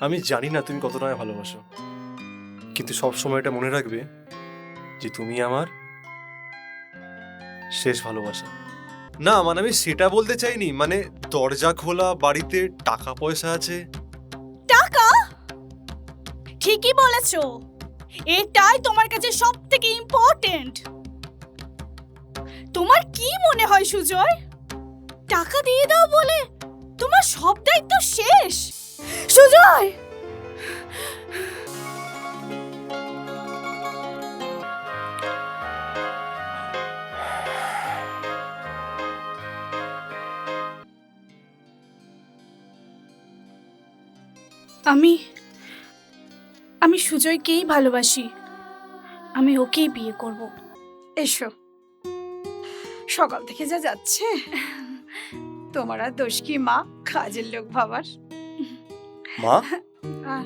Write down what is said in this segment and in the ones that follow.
আমি জানি না তুমি কতটা আমায় ভালোবাসো, কিন্তু সব সময় এটা মনে রাখবে যে তুমি আমার শেষ ভালোবাসা। না মানে আমি সেটা বলতে চাইনি, মানে দরজা খোলা, বাড়িতে টাকা পয়সা আছে। টাকা? ঠিকই বলেছো, এটাই তোমার কাছে সবথেকে ইম্পর্টেন্ট। তোমার কি মনে হয় সুজয়, টাকা দিয়ে দাও বলে তোমার সব দায়িত্ব শেষ? সুজয়, আমি সুজয়কেই ভালোবাসি, আমি ওকেই বিয়ে করব। এসো, সকাল থেকে যা যাচ্ছে, তোমার আর দোষ কি মা, কাজের লোক ভাবার। মা আহ,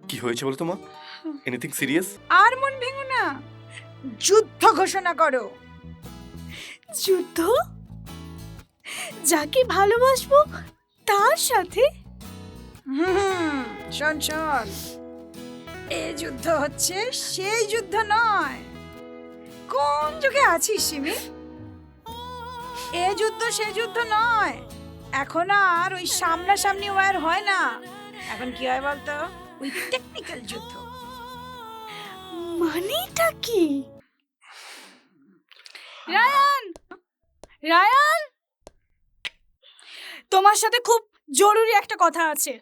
কি হয়েছে বলতো মা? Anything serious? আর মন ভেঙো না, যুদ্ধ ঘোষণা করো। যুদ্ধ? যাকে ভালোবাসবো তার সাথে? শোন শোন, এই যুদ্ধ হচ্ছে সেই যুদ্ধ নয়। কোন যুগে আছিস সিমি? এ যুদ্ধ সেই যুদ্ধ নয়। এখন আর ওই সামনাসামনি ওয়ার হয় না, এখন কি হয় বলতো, ওই টেকনিক্যাল যুদ্ধ। মানেটা কি? রায়ান, রায়ান, তোমার সাথে খুব জরুরি একটা কথা আছে,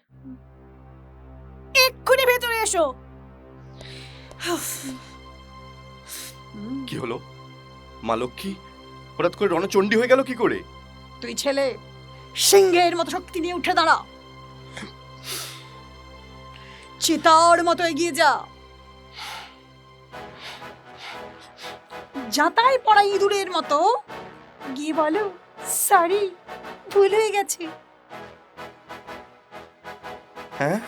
এক্ষুনি ভেতরে এসো। কি হলো মা লক্ষ্মী? হঠাৎ করে রণচণ্ডী হয়ে গেল কি করে? তুই ছেলে, সিংহের মতো শক্তি নিয়ে উঠে দাঁড়া, চিতার মতো এগিয়ে যা, যাতায় পড়া ইঁদুরের মতো গিয়ে বলো, সরি, ভুল হয়ে গেছে। হ্যাঁ